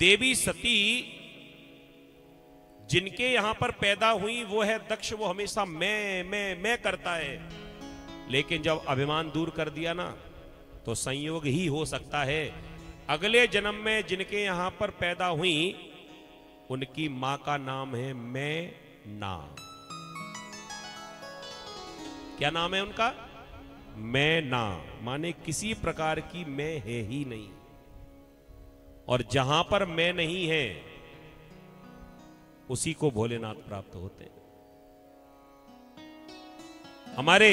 देवी सती जिनके यहां पर पैदा हुई वो है दक्ष। वो हमेशा मैं करता है, लेकिन जब अभिमान दूर कर दिया ना तो संयोग ही हो सकता है अगले जन्म में जिनके यहां पर पैदा हुई उनकी मां का नाम है मैना। क्या नाम है उनका? मैना, माने किसी प्रकार की मैं है ही नहीं। और जहां पर मैं नहीं है उसी को भोलेनाथ प्राप्त होते हैं। हमारे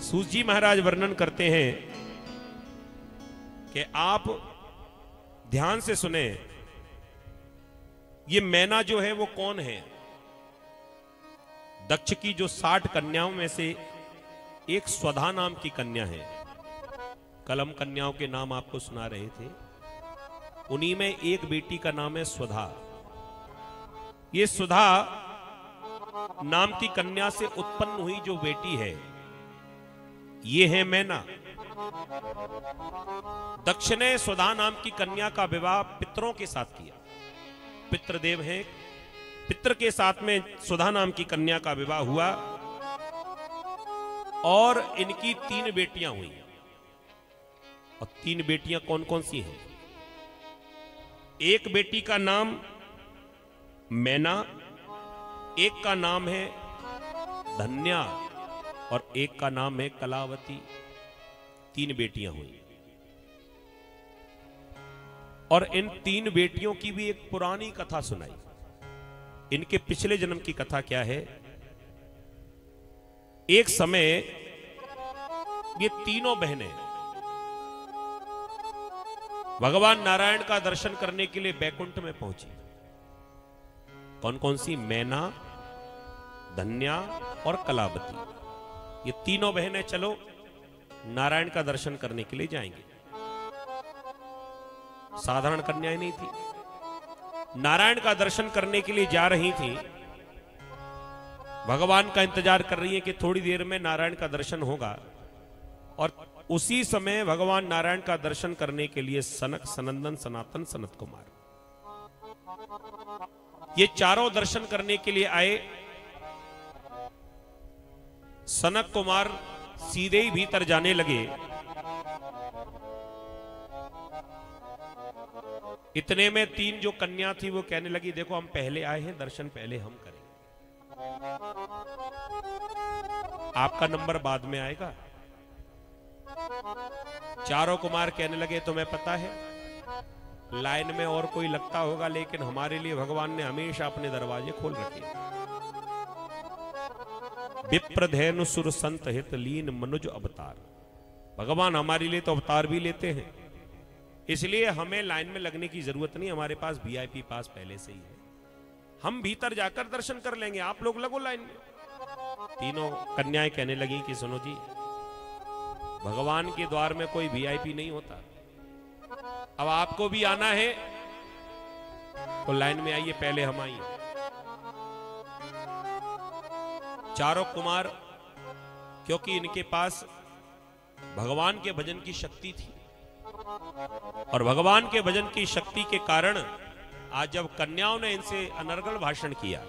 सूत जी महाराज वर्णन करते हैं कि आप ध्यान से सुने, ये मैना जो है वो कौन है? दक्ष की जो 60 कन्याओं में से एक स्वधा नाम की कन्या है। कलम कन्याओं के नाम आपको सुना रहे थे, उन्हीं में एक बेटी का नाम है स्वधा। ये सुधा नाम की कन्या से उत्पन्न हुई जो बेटी है ये है मैना। दक्ष ने सुधा नाम की कन्या का विवाह पितरों के साथ किया। पितृदेव हैं, पितर के साथ में सुधा नाम की कन्या का विवाह हुआ और इनकी 3 बेटियां हुई। और 3 बेटियां कौन कौन सी हैं? एक बेटी का नाम मैना, एक का नाम है धन्या और एक का नाम है कलावती। 3 बेटियां हुई। और इन 3 बेटियों की भी एक पुरानी कथा सुनाई। इनके पिछले जन्म की कथा क्या है? एक समय ये तीनों बहनें भगवान नारायण का दर्शन करने के लिए बैकुंठ में पहुंची। कौन कौन सी? मैना, धन्या और कलावती। ये तीनों बहनें चलो नारायण का दर्शन करने के लिए जाएंगे। साधारण कन्याएं नहीं थी, नारायण का दर्शन करने के लिए जा रही थी। भगवान का इंतजार कर रही है कि थोड़ी देर में नारायण का दर्शन होगा। और उसी समय भगवान नारायण का दर्शन करने के लिए सनक, सनंदन, सनातन, सनत कुमार ये चारों दर्शन करने के लिए आए। सनक कुमार सीधे ही भीतर जाने लगे। इतने में 3 जो कन्या थी वो कहने लगी, देखो हम पहले आए हैं, दर्शन पहले हम करेंगे, आपका नंबर बाद में आएगा। चारों कुमार कहने लगे, तुम्हें पता है लाइन में और कोई लगता होगा, लेकिन हमारे लिए भगवान ने हमेशा अपने दरवाजे खोल रखे। विप्रधेनु सुर संत हित लीन मनुज अवतार। भगवान हमारे लिए तो अवतार भी लेते हैं, इसलिए हमें लाइन में लगने की जरूरत नहीं। हमारे पास वीआईपी पास पहले से ही है, हम भीतर जाकर दर्शन कर लेंगे, आप लोग लगो लाइन में। तीनों कन्याएं कहने लगी कि सुनो जी, भगवान के द्वार में कोई वीआईपी नहीं होता। अब आपको भी आना है तो लाइन में आइए, पहले हम आइए। चारों कुमार, क्योंकि इनके पास भगवान के भजन की शक्ति थी और भगवान के भजन की शक्ति के कारण आज जब कन्याओं ने इनसे अनर्गल भाषण किया,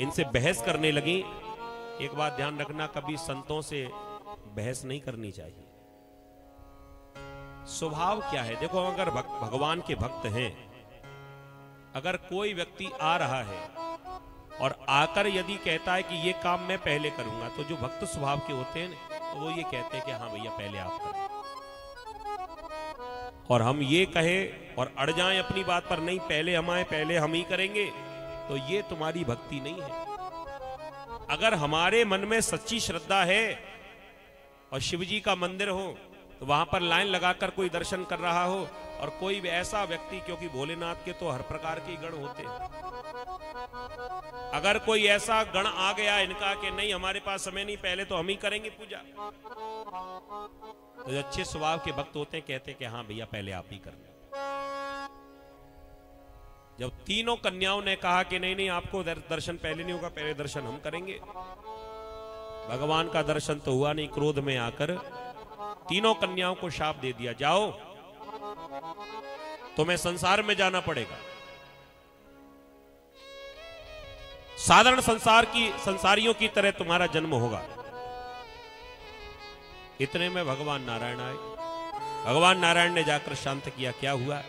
इनसे बहस करने लगी। एक बात ध्यान रखना, कभी संतों से बहस नहीं करनी चाहिए। स्वभाव क्या है? देखो, अगर भगवान के भक्त हैं, अगर कोई व्यक्ति आ रहा है और आकर यदि कहता है कि ये काम मैं पहले करूंगा, तो जो भक्त स्वभाव के होते हैं तो वो ये कहते हैं कि हाँ भैया पहले आप करें। और हम ये कहें और अड़ जाएं अपनी बात पर, नहीं पहले हम आए, पहले हम ही करेंगे, तो ये तुम्हारी भक्ति नहीं है। अगर हमारे मन में सच्ची श्रद्धा है और शिव जी का मंदिर हो तो वहां पर लाइन लगाकर कोई दर्शन कर रहा हो, और कोई भी ऐसा व्यक्ति, क्योंकि भोलेनाथ के तो हर प्रकार के गण होते हैं, अगर कोई ऐसा गण आ गया इनका कि नहीं हमारे पास समय नहीं, पहले तो हम ही करेंगे पूजा, तो अच्छे स्वभाव के भक्त होते हैं, कहते हैं कि हाँ भैया पहले आप ही कर लें। जब तीनों कन्याओं ने कहा कि नहीं नहीं आपको दर्शन पहले नहीं होगा, पहले दर्शन हम करेंगे, भगवान का दर्शन तो हुआ नहीं। क्रोध में आकर तीनों कन्याओं को शाप दे दिया, जाओ तुम्हें संसार में जाना पड़ेगा। साधारण संसारियों की तरह तुम्हारा जन्म होगा। इतने में भगवान नारायण आए। भगवान नारायण ने जाकर शांत किया। क्या हुआ?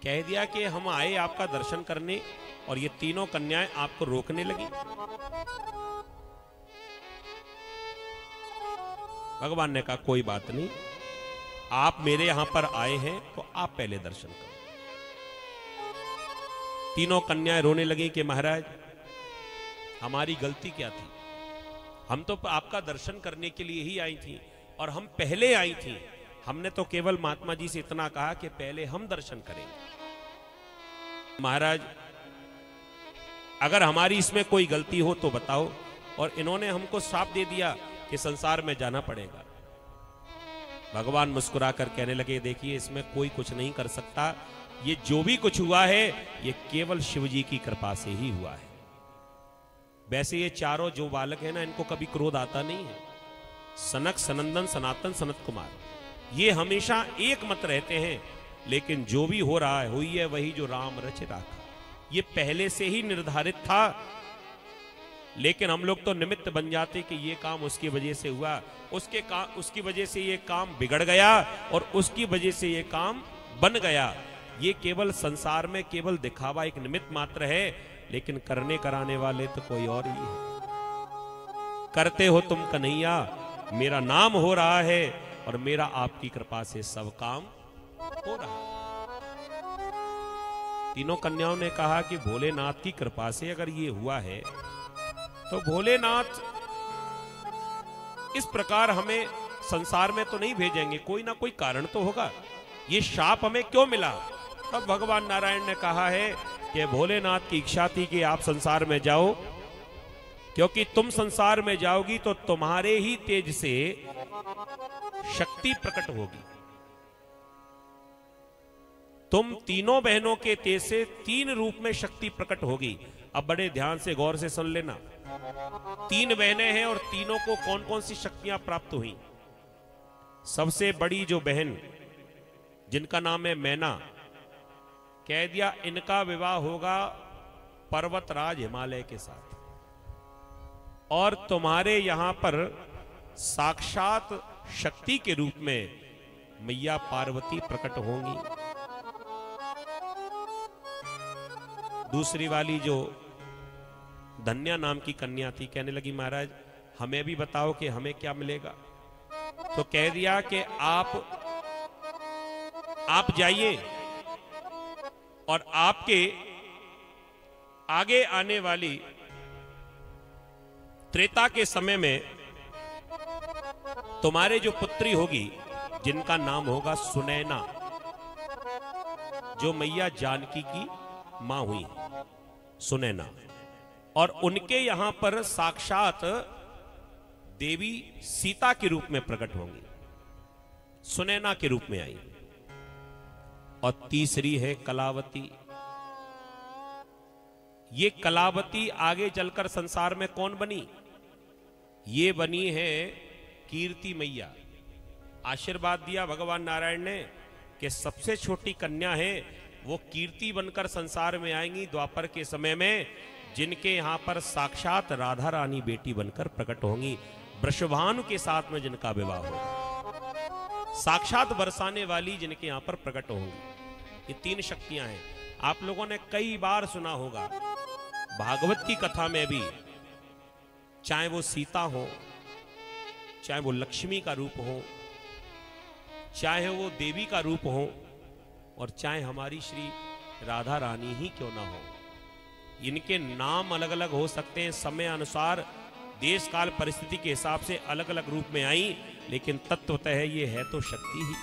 कह दिया कि हम आए आपका दर्शन करने और ये तीनों कन्याएं आपको रोकने लगी। भगवान ने कहा कोई बात नहीं, आप मेरे यहां पर आए हैं तो आप पहले दर्शन करो। तीनों कन्याएं रोने लगी कि महाराज हमारी गलती क्या थी, हम तो आपका दर्शन करने के लिए ही आई थी और हम पहले आई थी। हमने तो केवल महात्मा जी से इतना कहा कि पहले हम दर्शन करेंगे। महाराज अगर हमारी इसमें कोई गलती हो तो बताओ। और इन्होंने हमको श्राप दे दिया कि संसार में जाना पड़ेगा। भगवान मुस्कुराकर कहने लगे देखिए इसमें कोई कुछ नहीं कर सकता, ये जो भी कुछ हुआ है ये केवल शिव जी की कृपा से ही हुआ है। वैसे ये चारों जो बालक है ना, इनको कभी क्रोध आता नहीं है। सनक, सनंदन, सनातन, सनत कुमार, ये हमेशा एक मत रहते हैं। लेकिन जो भी हो रहा है हुई है वही जो राम रच राखा, ये पहले से ही निर्धारित था। लेकिन हम लोग तो निमित्त बन जाते कि ये काम उसकी वजह से हुआ, उसकी वजह से ये काम बिगड़ गया और उसकी वजह से ये काम बन गया। ये केवल संसार में केवल दिखावा एक निमित्त मात्र है, लेकिन करने कराने वाले तो कोई और ही है। करते हो तुम कन्हैया, मेरा नाम हो रहा है और मेरा आपकी कृपा से सब काम हो रहा है। तीनों कन्याओं ने कहा कि भोलेनाथ की कृपा से अगर ये हुआ है तो भोलेनाथ इस प्रकार हमें संसार में तो नहीं भेजेंगे, कोई ना कोई कारण तो होगा। ये शाप हमें क्यों मिला? तब भगवान नारायण ने कहा है कि भोलेनाथ की इच्छा थी कि आप संसार में जाओ, क्योंकि तुम संसार में जाओगी तो तुम्हारे ही तेज से शक्ति प्रकट होगी। तुम तीनों बहनों के तेज से 3 रूप में शक्ति प्रकट होगी। अब बड़े ध्यान से गौर से सुन लेना। 3 बहनें हैं और तीनों को कौन कौन सी शक्तियां प्राप्त हुई। सबसे बड़ी जो बहन जिनका नाम है मैना, कह दिया इनका विवाह होगा पर्वतराज हिमालय के साथ और तुम्हारे यहां पर साक्षात शक्ति के रूप में मैया पार्वती प्रकट होंगी। दूसरी वाली जो धन्या नाम की कन्या थी, कहने लगी महाराज हमें भी बताओ कि हमें क्या मिलेगा। तो कह दिया कि आप जाइए और आपके आगे आने वाली त्रेता के समय में तुम्हारे जो पुत्री होगी जिनका नाम होगा सुनैना, जो मैया जानकी की मां हुई सुनैना, और उनके यहां पर साक्षात देवी सीता के रूप में प्रकट होंगी, सुनैना के रूप में आई। और तीसरी है कलावती। ये कलावती आगे चलकर संसार में कौन बनी? ये बनी है कीर्ति मैया। आशीर्वाद दिया भगवान नारायण ने कि सबसे छोटी कन्या है वो कीर्ति बनकर संसार में आएंगी द्वापर के समय में, जिनके यहां पर साक्षात राधा रानी बेटी बनकर प्रकट होंगी, वृषभानु के साथ में जिनका विवाह होगा, साक्षात बरसाने वाली जिनके यहां पर प्रकट होंगी। ये 3 शक्तियां हैं। आप लोगों ने कई बार सुना होगा भागवत की कथा में भी, चाहे वो सीता हो, चाहे वो लक्ष्मी का रूप हो, चाहे वो देवी का रूप हो, और चाहे हमारी श्री राधा रानी ही क्यों ना हो, इनके नाम अलग अलग हो सकते हैं, समय अनुसार देश काल परिस्थिति के हिसाब से अलग अलग रूप में आई, लेकिन तत्वतः ये है तो शक्ति ही।